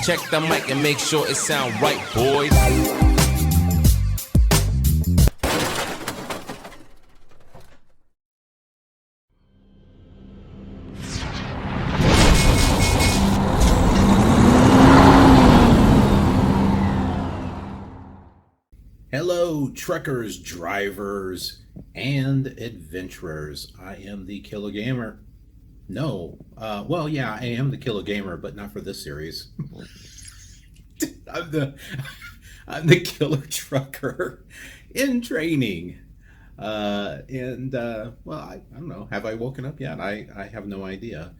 Check the mic and make sure it sound right, boys. Hello, truckers, drivers, and adventurers. I am the Killer Gamer. Well, yeah, I am the Killer Gamer, but not for this series. I'm the Killer Trucker in training. Well, I don't know. Have I woken up yet? I have no idea.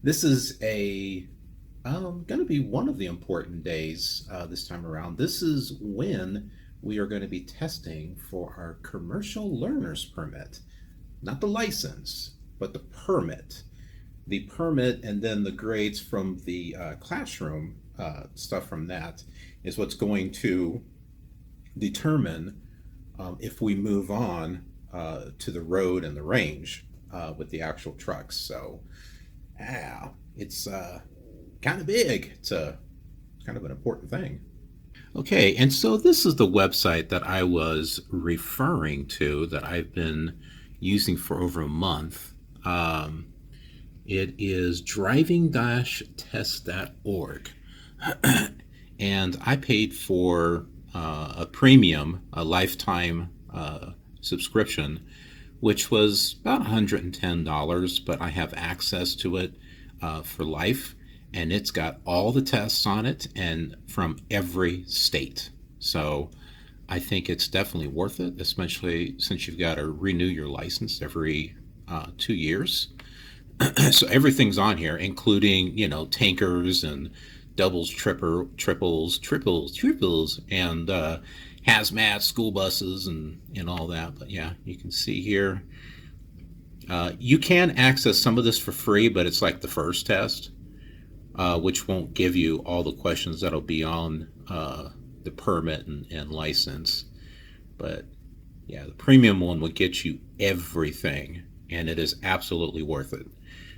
This is going to be one of the important days this time around. This is when we are going to be testing for our commercial learner's permit. Not the license, but the permit. The permit and then the grades from the classroom stuff from that is what's going to determine if we move on to the road and the range with the actual trucks. So, it's kind of big. It's kind of an important thing. Okay, and so this is the website that I was referring to that I've been using for over a month. It is driving-test.org. And I paid for a premium, a lifetime subscription, which was about $110, but I have access to it for life. And it's got all the tests on it and from every state. So I think it's definitely worth it, especially since you've got to renew your license every 2 years. So everything's on here, including, tankers and doubles, triples, and hazmat, school buses, and all that. But yeah, you can see here. You can access some of this for free, but it's like the first test. Which won't give you all the questions that'll be on the permit and license. But yeah, the premium one will get you everything, and it is absolutely worth it.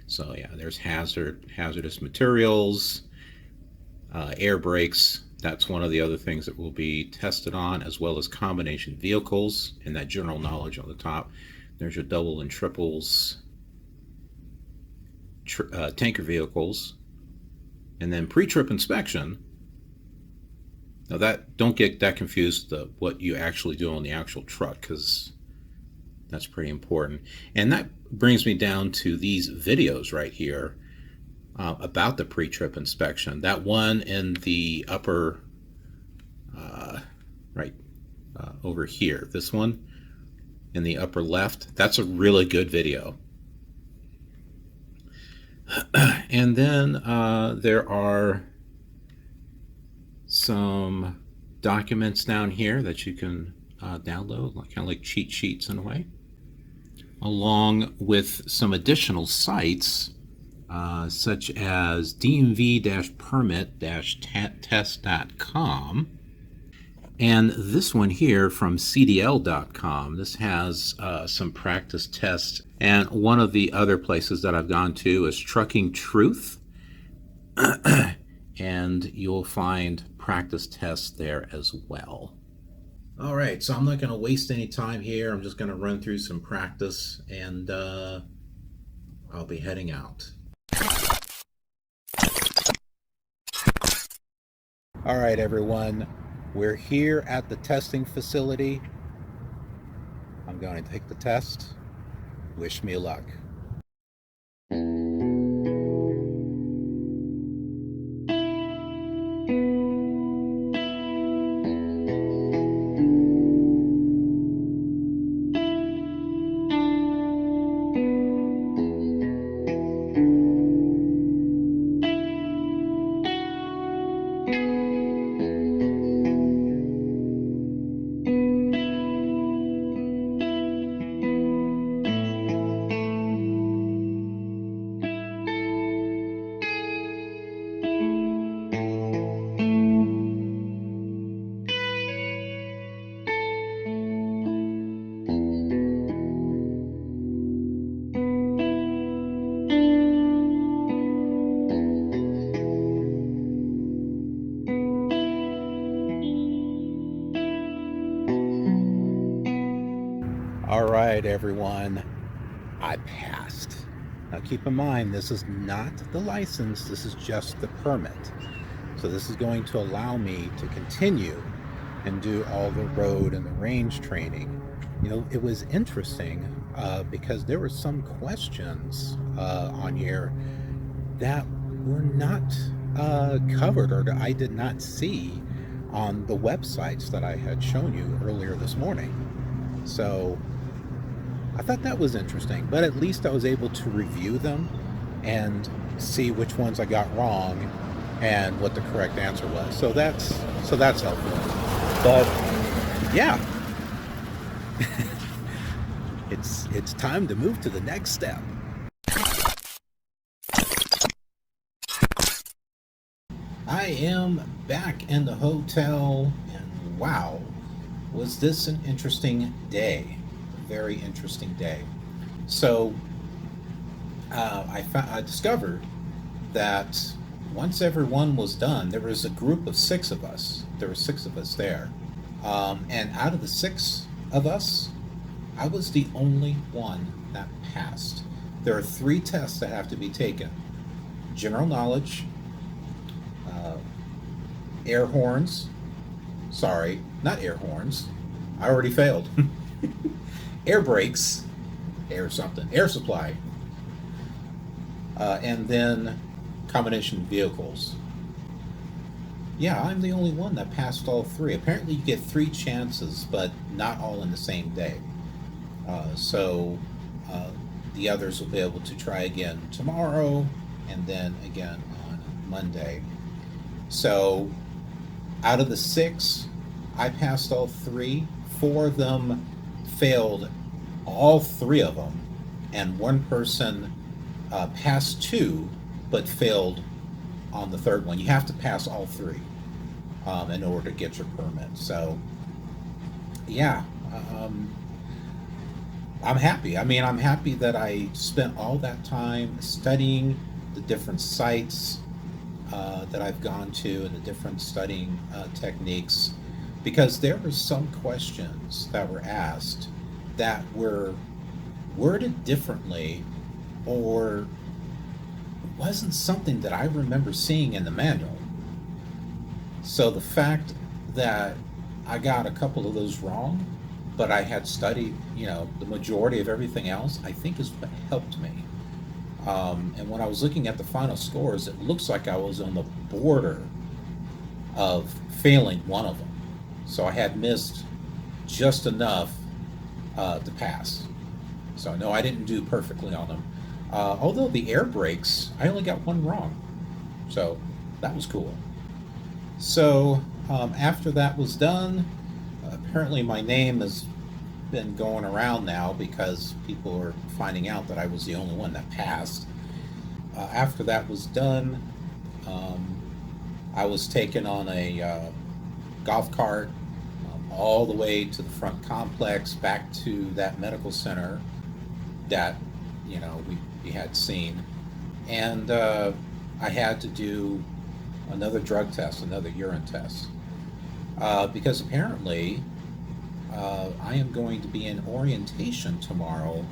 So yeah, there's hazardous materials, air brakes. That's one of the other things that will be tested on, as well as combination vehicles and that general knowledge on the top. There's your double and triples, tanker vehicles. And then pre-trip inspection. Now don't get that confused with what you actually do on the actual truck, because that's pretty important. And that brings me down to these videos right here about the pre-trip inspection. That one in the upper over here. This one in the upper left. That's a really good video. And then there are some documents down here that you can download, kind of like cheat sheets in a way, along with some additional sites such as dmv-permit-test.com. And this one here from cdl.com, this has some practice tests. And one of the other places that I've gone to is Trucking Truth. And you'll find practice tests there as well. All right, so I'm not going to waste any time here. I'm just going to run through some practice, and I'll be heading out. All right, everyone. We're here at the testing facility. I'm going to take the test. Wish me luck. right, everyone, I passed. Now keep in mind, this is not the license, this is just the permit. So this is going to allow me to continue and do all the road and the range training. You know, it was interesting because there were some questions on here that were not covered, or that I did not see on the websites that I had shown you earlier this morning. So I thought that was interesting, but at least I was able to review them and see which ones I got wrong and what the correct answer was. So that's helpful. But yeah, it's time to move to the next step. I am back in the hotel, and wow, was this an interesting day? A very interesting day. So I discovered that once everyone was done, there was a group of 6 of us. There were 6 of us there, and out of the 6 of us, I was the only one that passed. There are 3 tests that have to be taken: general knowledge, air horns. Sorry, not air horns. I already failed. Air brakes, air something, air supply, and then combination vehicles. Yeah, I'm the only one that passed all 3. Apparently, you get 3 chances, but not all in the same day. So the others will be able to try again tomorrow, and then again on Monday. So out of the 6, I passed all 3. 4 of them failed all 3 of them, and 1 person passed 2 but failed on the 3rd one. You have to pass all 3 in order to get your permit. So yeah, I'm happy. I mean, I'm happy that I spent all that time studying the different sites that I've gone to and the different studying techniques, because there were some questions that were asked that were worded differently, or wasn't something that I remember seeing in the manual. So the fact that I got a couple of those wrong, but I had studied, the majority of everything else, I think is what helped me. And when I was looking at the final scores, it looks like I was on the border of failing one of them. So I had missed just enough to pass. So no, I didn't do perfectly on them. Although the air brakes, I only got 1 wrong. So that was cool. So after that was done, apparently my name has been going around now because people are finding out that I was the only one that passed. After that was done, I was taken on a golf cart all the way to the front complex, back to that medical center that we had seen, and I had to do another drug test, another urine test, because apparently I am going to be in orientation tomorrow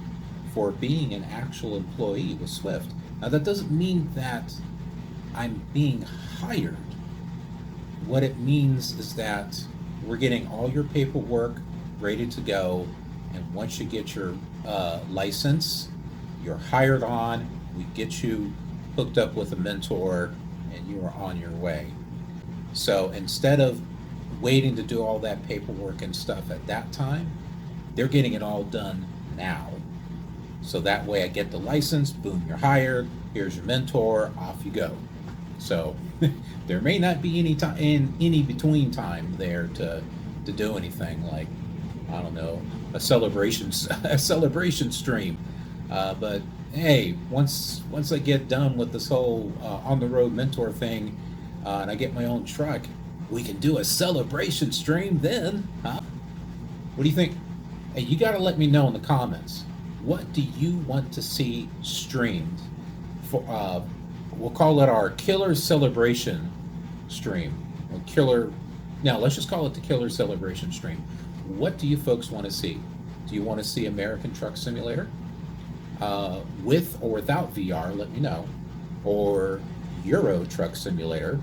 for being an actual employee with Swift. Now that doesn't mean that I'm being hired. What it means is that we're getting all your paperwork ready to go, and once you get your license, you're hired on, we get you hooked up with a mentor, and you are on your way. So instead of waiting to do all that paperwork and stuff at that time, they're getting it all done now. So that way I get the license, boom, you're hired, here's your mentor, off you go. So there may not be any between time there to do anything like, I don't know, a celebration stream. But hey, once I get done with this whole on the road mentor thing, and I get my own truck, we can do a celebration stream then, huh? What do you think? Hey, you got to let me know in the comments. What do you want to see streamed? For we'll call it our KILR celebration stream. Or let's just call it the KILR celebration stream. What do you folks want to see? Do you want to see American Truck Simulator? With or without VR, let me know. Or Euro Truck Simulator.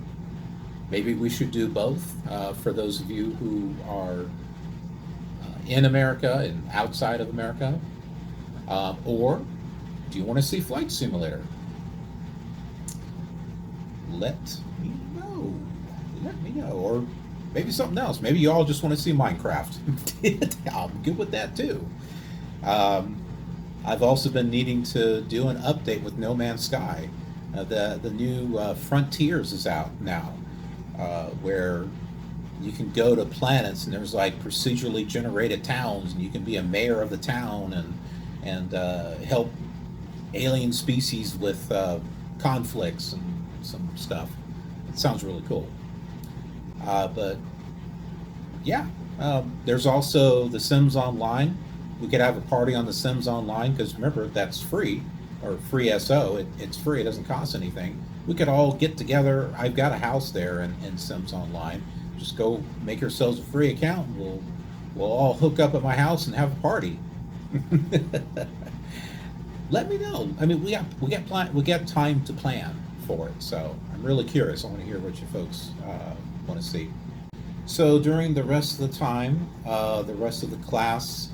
Maybe we should do both for those of you who are in America and outside of America. Or do you want to see Flight Simulator? Let me know. Let me know. Or maybe something else. Maybe you all just want to see Minecraft. I'm good with that too. I've also been needing to do an update with No Man's Sky. The new Frontiers is out now, where you can go to planets and there's like procedurally generated towns, and you can be a mayor of the town and help alien species with conflicts and some stuff. It sounds really cool. But yeah, there's also The Sims Online. We could have a party on The Sims Online, because remember, that's free, or free SO. It's free, it doesn't cost anything. We could all get together. I've got a house there in Sims Online. Just go make yourselves a free account, and we'll all hook up at my house and have a party. Let me know. I mean, we got time to plan for it, so I'm really curious. I want to hear what you folks want to see. So during the rest of the time, the rest of the class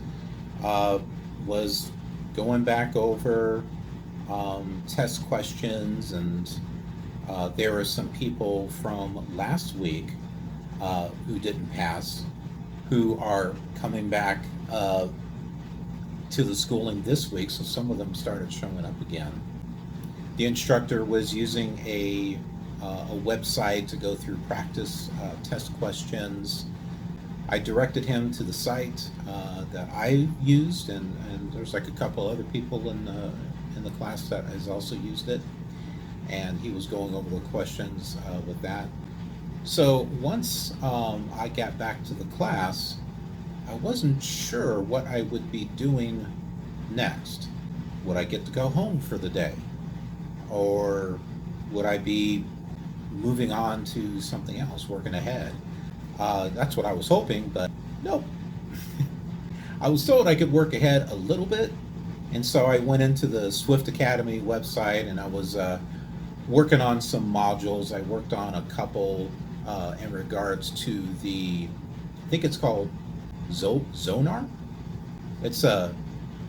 was going back over test questions, and there were some people from last week who didn't pass, who are coming back to the schooling this week, so some of them started showing up again. The instructor was using a website to go through practice test questions. I directed him to the site that I used, and there's like a couple other people in the class that has also used it, and he was going over the questions with that. So once I got back to the class, I wasn't sure what I would be doing next. Would I get to go home for the day? Or would I be moving on to something else, working ahead? That's what I was hoping, but nope. I was told I could work ahead a little bit, and so I went into the Swift Academy website, and I was working on some modules. I worked on a couple in regards to I think it's called Zonar. It's an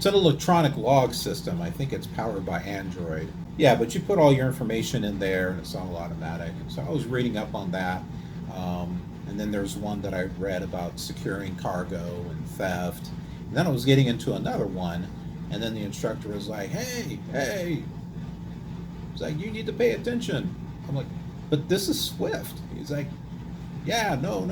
electronic log system. I think it's powered by Android. Yeah, but you put all your information in there, and it's all automatic. So I was reading up on that. And then there's one that I read about securing cargo and theft. And then I was getting into another one, and then the instructor was like, hey. He's like, you need to pay attention. I'm like, but this is Swift. He's like, yeah, no,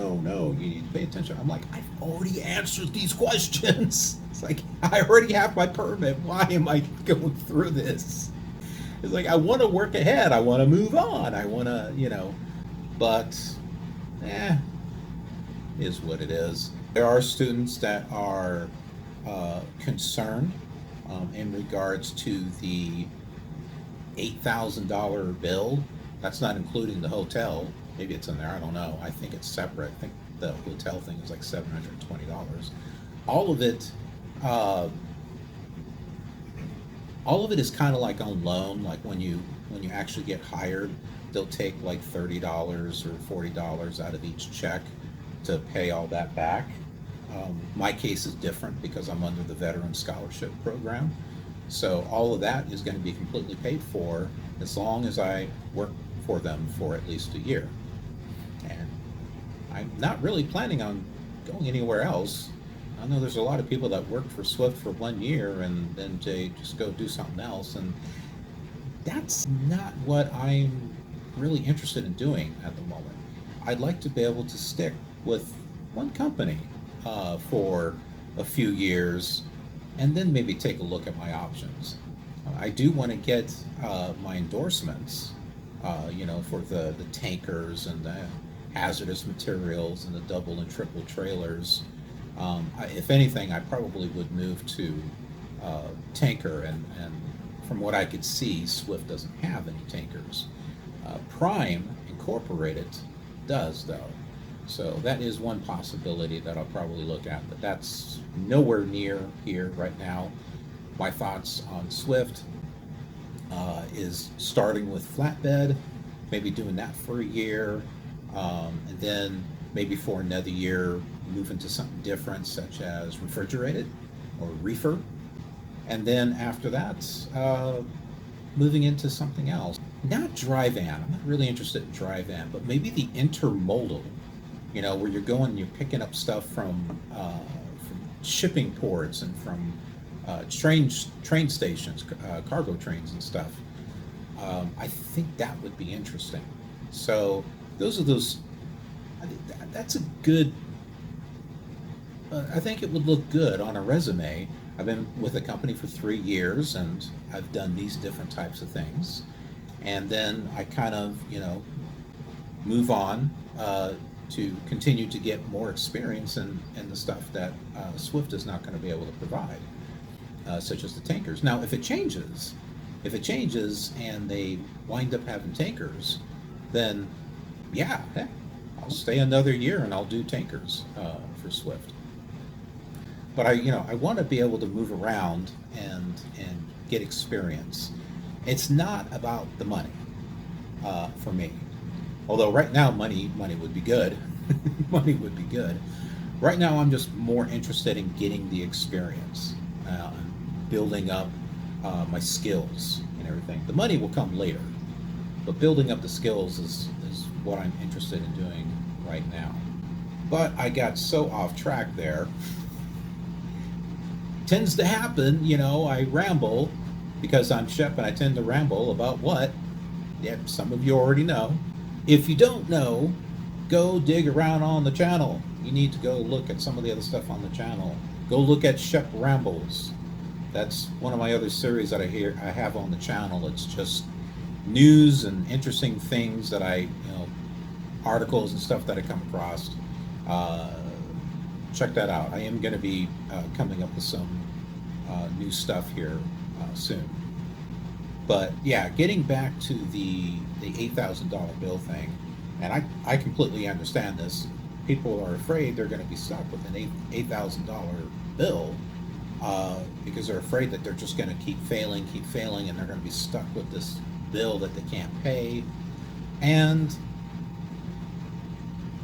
you need to pay attention. I'm like, I've already answered these questions. It's like, I already have my permit. Why am I going through this? It's like, I want to work ahead. I want to move on. I want to, but, is what it is. There are students that are concerned in regards to the $8,000 bill. That's not including the hotel. Maybe it's in there, I don't know. I think it's separate. I think the hotel thing is like $720. All of it is kind of like on loan. Like when you actually get hired, they'll take like $30 or $40 out of each check to pay all that back. My case is different because I'm under the Veteran Scholarship Program. So all of that is going to be completely paid for as long as I work for them for at least a year. And I'm not really planning on going anywhere else. I know there's a lot of people that work for Swift for 1 year and then they just go do something else, and that's not what I'm really interested in doing at the moment. I'd like to be able to stick with one company for a few years and then maybe take a look at my options. I do want to get my endorsements, for the tankers and the hazardous materials and the double and triple trailers. If anything, I probably would move to tanker, and from what I could see, Swift doesn't have any tankers. Prime Incorporated does, though. So that is one possibility that I'll probably look at, but that's nowhere near here right now. My thoughts on Swift is starting with flatbed, maybe doing that for a year, and then maybe for another year move into something different, such as refrigerated or reefer, and then after that, moving into something else. Not dry van. I'm not really interested in dry van, but maybe the intermodal. Where you're going, you're picking up stuff from shipping ports and from train stations, cargo trains and stuff. I think that would be interesting. So those are those. I think that's a good. I think it would look good on a resume. I've been with a company for 3 years, and I've done these different types of things, and then I kind of move on to continue to get more experience in the stuff that Swift is not going to be able to provide, such as the tankers. Now, if it changes and they wind up having tankers, then yeah, heck, I'll stay another year and I'll do tankers for Swift. But I want to be able to move around and get experience. It's not about the money for me. Although right now money would be good. Money would be good. Right now I'm just more interested in getting the experience, building up my skills and everything. The money will come later, but building up the skills is what I'm interested in doing right now. But I got so off track there. Tends to happen, I ramble because I'm Shep, and I tend to ramble about what? Yeah, some of you already know. If you don't know, go dig around on the channel. You need to go look at some of the other stuff on the channel. Go look at Shep Rambles. That's one of my other series that I have on the channel. It's just news and interesting things that articles and stuff that I come across. Check that out. I am going to be coming up with some new stuff here soon. But yeah, getting back to the $8,000 bill thing, and I completely understand this. People are afraid they're going to be stuck with an $8,000 bill because they're afraid that they're just going to keep failing, and they're going to be stuck with this bill that they can't pay. And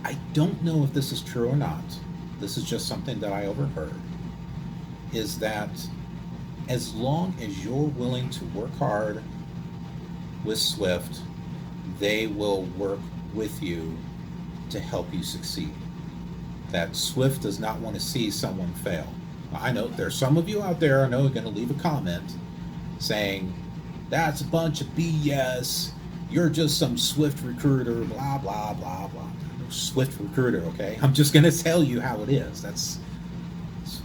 I don't know if this is true or not. This is just something that I overheard, is that as long as you're willing to work hard with Swift, they will work with you to help you succeed. That Swift does not want to see someone fail. I know there's some of you out there I know are going to leave a comment saying, that's a bunch of BS, you're just some Swift recruiter, blah, blah, blah, blah. Swift recruiter, okay? I'm just going to tell you how it is. That's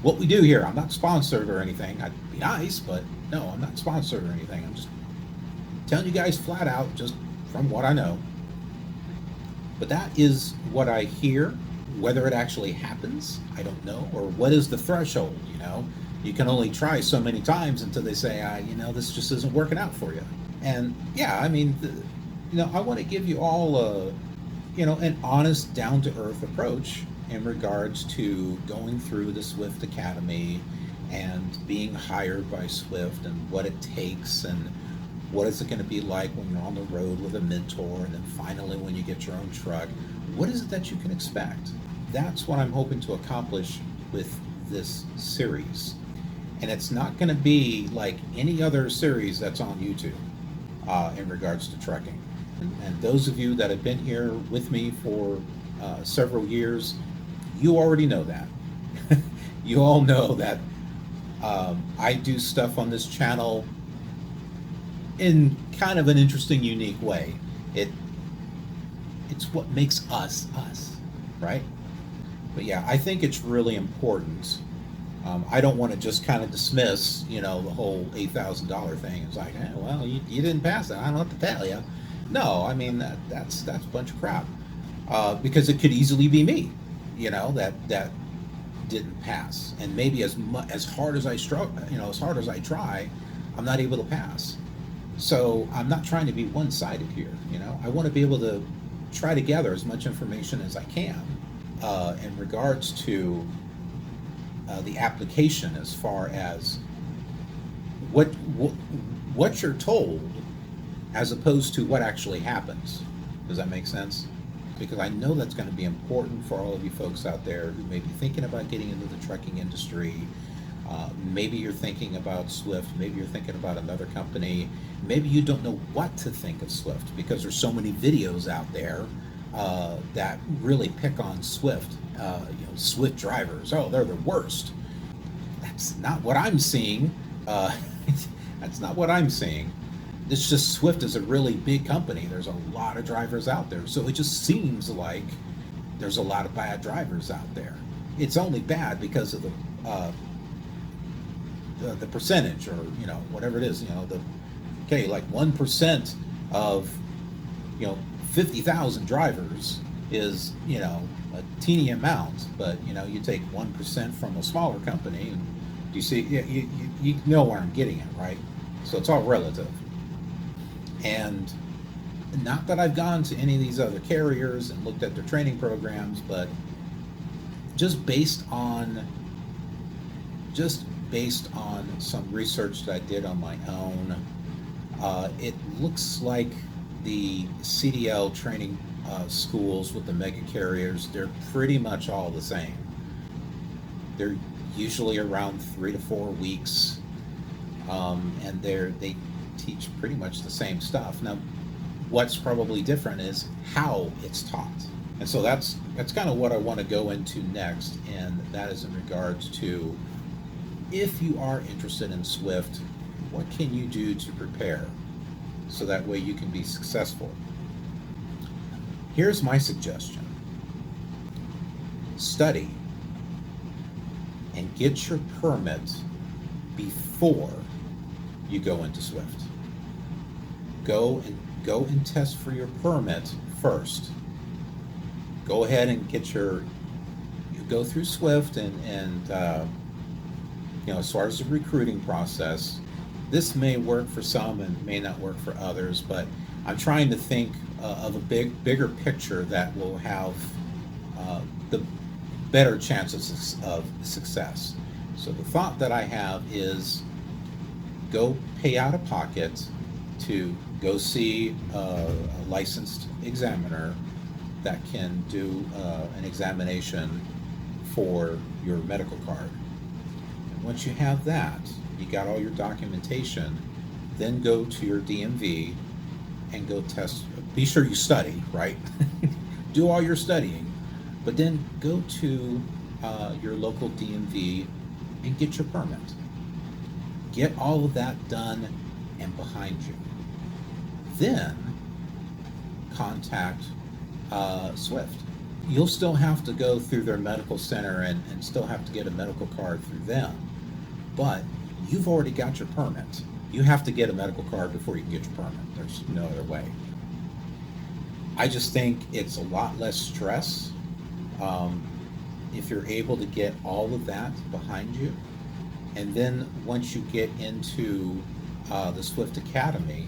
what we do here. I'm not sponsored or anything. I'd be nice, but no, I'm not sponsored or anything. I'm just telling you guys flat out, just from what I know. But that is what I hear. Whether it actually happens, I don't know. Or what is the threshold, You can only try so many times until they say, this just isn't working out for you. And yeah, I mean, I want to give you all an honest, down-to-earth approach in regards to going through the Swift Academy and being hired by Swift, and what it takes, and what is it going to be like when you're on the road with a mentor, and then finally when you get your own truck, what is it that you can expect? That's what I'm hoping to accomplish with this series. And it's not going to be like any other series that's on YouTube in regards to trucking. And those of you that have been here with me for several years, you already know that. You all know that I do stuff on this channel in kind of an interesting, unique way. It's what makes us, right? But yeah, I think it's really important. I don't want to just kind of dismiss, the whole $8,000 thing. It's like, well, you didn't pass it. I don't know what to tell you. No, I mean that's a bunch of crap. Because it could easily be me, that didn't pass, and maybe as hard as I struggle, as hard as I try, I'm not able to pass. So I'm not trying to be one-sided here. I want to be able to try to gather as much information as I can in regards to the application, as far as what you're told as opposed to what actually happens. Does that make sense? Because I know that's going to be important for all of you folks out there who may be thinking about getting into the trucking industry. Maybe you're thinking about Swift, maybe you're thinking about another company, maybe you don't know what to think of Swift because there's so many videos out there that really pick on Swift. Swift drivers, oh, they're the worst. That's not what I'm seeing. That's not what I'm seeing. It's just Swift is a really big company. There's a lot of drivers out there. So it just seems like there's a lot of bad drivers out there. It's only bad because of the percentage, or whatever it is. Like 1% of 50,000 drivers is a teeny amount, but you take 1% from a smaller company, and you see, you know where I'm getting at, right? So it's all relative. And not that I've gone to any of these other carriers and looked at their training programs, but just based on some research that I did on my own, it looks like the CDL training schools with the mega carriers, they're pretty much all the same. They're usually around 3 to 4 weeks, and they teach pretty much the same stuff. Now, what's probably different is how it's taught. And so that's kind of what I want to go into next, and that is in regards to, if you are interested in Swift, what can you do to prepare so that way you can be successful? Here's my suggestion. Study and get your permit before you go into Swift. Go and test for your permit first. Go ahead and you go through Swift and as far as the recruiting process, this may work for some and may not work for others, but I'm trying to think of a bigger picture that will have the better chances of success. So the thought that I have is, go pay out of pocket to go see a licensed examiner that can do an examination for your medical card. And once you have that, you got all your documentation, then go to your DMV and go test. Be sure you study, right? Do all your studying, but then go to your local DMV and get your permit. Get all of that done and behind you. Then contact Swift. You'll still have to go through their medical center and still have to get a medical card through them, but you've already got your permit. You have to get a medical card before you can get your permit. There's no other way. I just think it's a lot less stress if you're able to get all of that behind you. And then once you get into the Swift Academy,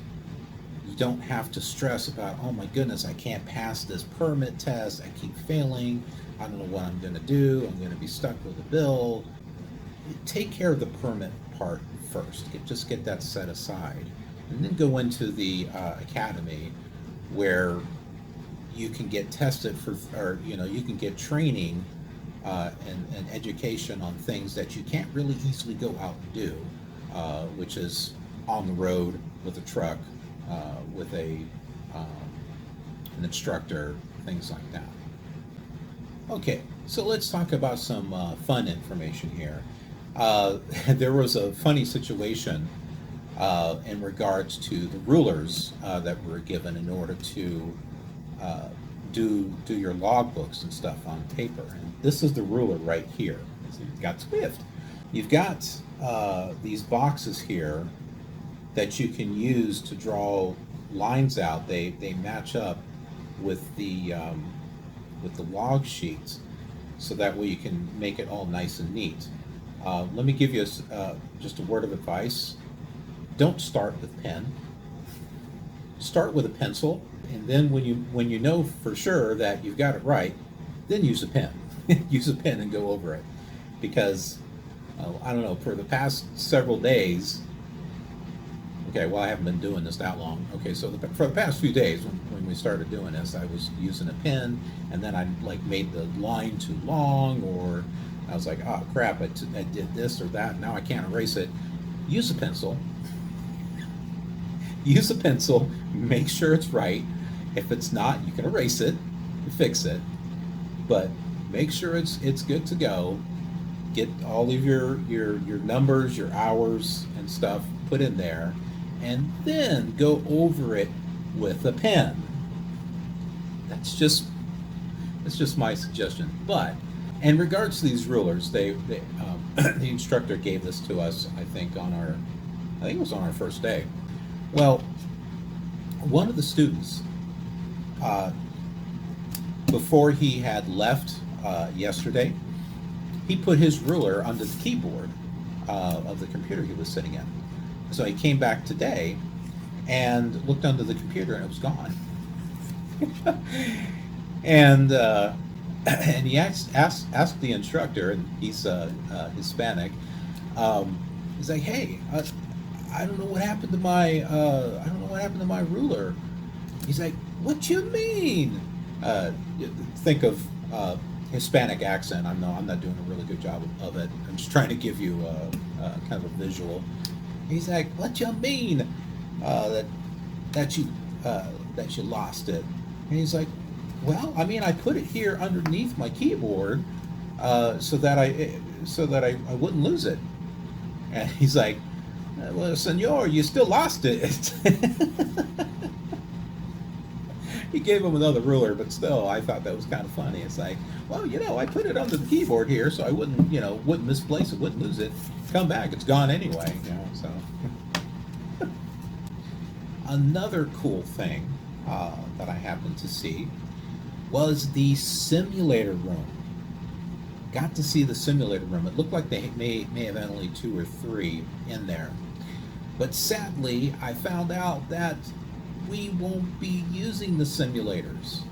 you don't have to stress about, oh my goodness, I can't pass this permit test, I keep failing, I don't know what I'm going to do, I'm going to be stuck with a bill. Take care of the permit part first. Just get that set aside, and then go into the academy, where you can get tested for, or you can get training and education on things that you can't really easily go out and do, which is on the road with a truck, with an instructor, things like that. Okay, so let's talk about some fun information here. There was a funny situation in regards to the rulers that were given in order to do your logbooks and stuff on paper. And this is the ruler right here. So you've got Swift. You've got these boxes here that you can use to draw lines out. They match up with the log sheets, so that way you can make it all nice and neat. Let me give you just a word of advice. Don't start with pen. Start with a pencil, And then when you know for sure that you've got it right, then use a pen. Use a pen and go over it, because I don't know, for the past several days. Okay, well, I haven't been doing this that long. Okay, so for the past few days, when we started doing this, I was using a pen, and then I like made the line too long, or I was like, oh crap, I did this or that. Now I can't erase it. Use a pencil. Use a pencil. Make sure it's right. If it's not, you can erase it and fix it. But make sure it's good to go. Get all of your numbers, your hours and stuff put in there, and then go over it with a pen. That's just my suggestion. But in regards to these rulers, the instructor gave this to us. I think it was on our first day. Well, one of the students, before he had left yesterday, he put his ruler under the keyboard of the computer he was sitting in. So he came back today and looked under the computer, and it was gone. And he asked the instructor, and he's Hispanic. He's like, "Hey, I don't know what happened to my ruler." He's like, "What you mean?" Think of Hispanic accent. I'm not doing a really good job of it. I'm just trying to give you kind of a visual. He's like, "What you mean that you lost it?" And he's like, "Well, I mean, I put it here underneath my keyboard so that I wouldn't lose it." And he's like, "Well, senor, you still lost it." He gave him another ruler, but still, I thought that was kind of funny. It's like, well, I put it under the keyboard here so I wouldn't misplace it, wouldn't lose it. Come back, it's gone anyway, so. Another cool thing that I happened to see was the simulator room. Got to see the simulator room. It looked like they may have had only 2 or 3 in there. But sadly, I found out that we won't be using the simulators.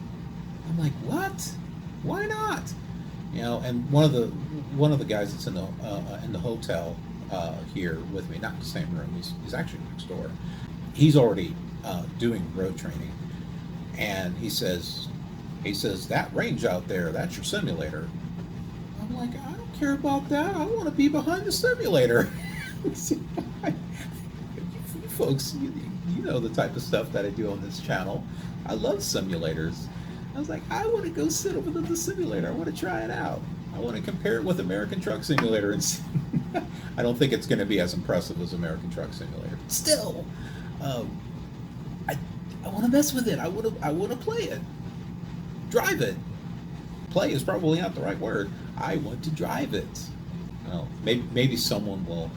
I'm like, what? Why not? And one of the guys that's in the hotel here with me, not in the same room. He's actually next door. He's already doing road training, and he says that range out there, that's your simulator. I'm like, I don't care about that. I want to be behind the simulator. You folks, you know the type of stuff that I do on this channel. I love simulators. I was like, I want to go sit over the simulator. I want to try it out. I want to compare it with American Truck Simulator. And I don't think it's going to be as impressive as American Truck Simulator. Still, I want to mess with it. I want to play it, drive it. Play is probably not the right word. I want to drive it. Maybe someone will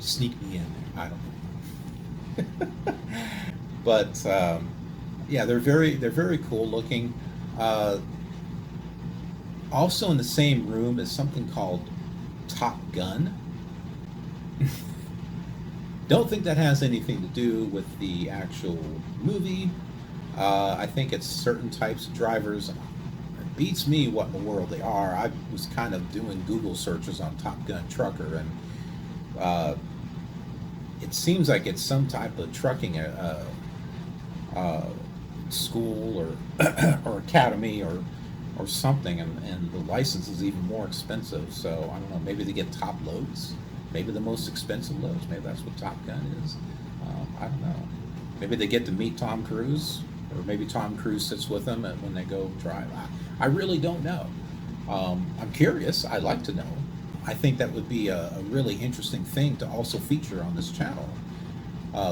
sneak me in there. I don't know. But yeah, they're very cool looking. Also in the same room is something called Top Gun. Don't think that has anything to do with the actual movie. I think it's certain types of drivers. It beats me what in the world they are. I was kind of doing Google searches on Top Gun trucker, and it seems like it's some type of trucking school or academy or something, and the license is even more expensive. So I don't know, maybe they get top loads, maybe the most expensive loads. Maybe that's what Top Gun is. I don't know. Maybe they get to meet Tom Cruise, or maybe Tom Cruise sits with them when they go drive. I really don't know. I'm curious. I'd like to know. I think that would be a really interesting thing to also feature on this channel,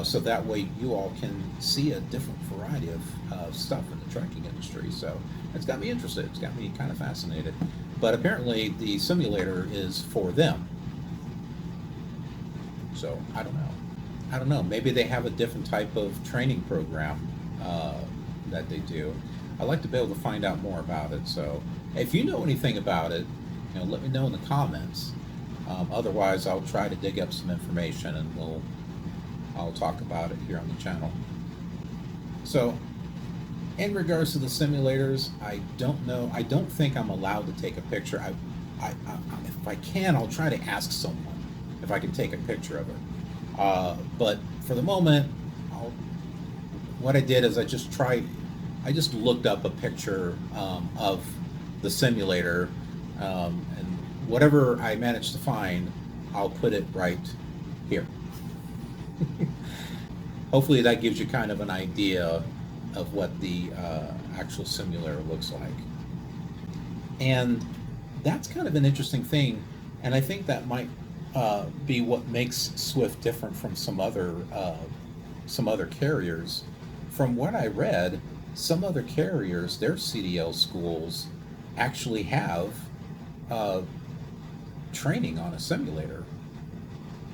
so that way you all can see a different variety of stuff in the trucking industry. So it's got me interested. It's got me kind of fascinated. But apparently the simulator is for them. So I don't know. Maybe they have a different type of training program that they do. I'd like to be able to find out more about it. So if you know anything about it, let me know in the comments. Otherwise, I'll try to dig up some information, and I'll talk about it here on the channel. So In regards to the simulators, I don't know. I don't think I'm allowed to take a picture. If I can, I'll try to ask someone if I can take a picture of it. But for the moment, what I did is I just looked up a picture of the simulator, and whatever I managed to find, I'll put it right here. Hopefully that gives you kind of an idea of what the actual simulator looks like. And that's kind of an interesting thing, and I think that might be what makes Swift different from some other carriers. From what I read, some other carriers, their CDL schools actually have training on a simulator.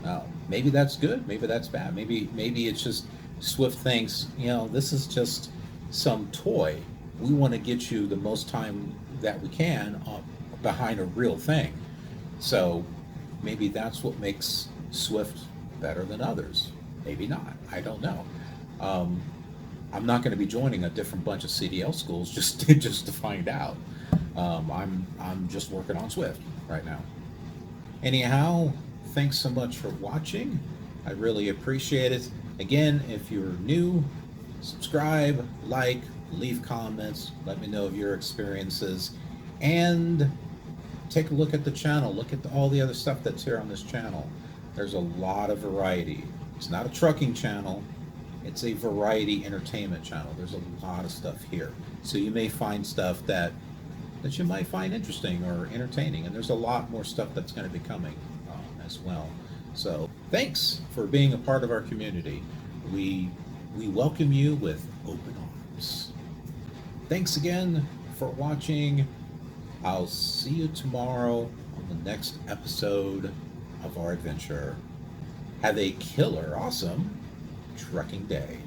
Now, maybe that's good, maybe that's bad, maybe it's just Swift thinks, this is just some toy. We want to get you the most time that we can behind a real thing. So maybe that's what makes Swift better than others. Maybe not. I don't know. I'm not going to be joining a different bunch of CDL schools just to find out. I'm just working on Swift right now. Anyhow, thanks so much for watching. I really appreciate it. Again, if you're new, subscribe, like, leave comments, let me know of your experiences, and take a look at the channel. Look at all the other stuff that's here on this channel. There's a lot of variety. It's not a trucking channel. It's a variety entertainment channel. There's a lot of stuff here. So you may find stuff that you might find interesting or entertaining, and there's a lot more stuff that's going to be coming as well. So thanks for being a part of our community. We welcome you with open arms. Thanks again for watching. I'll see you tomorrow on the next episode of our adventure. Have a killer awesome trucking day.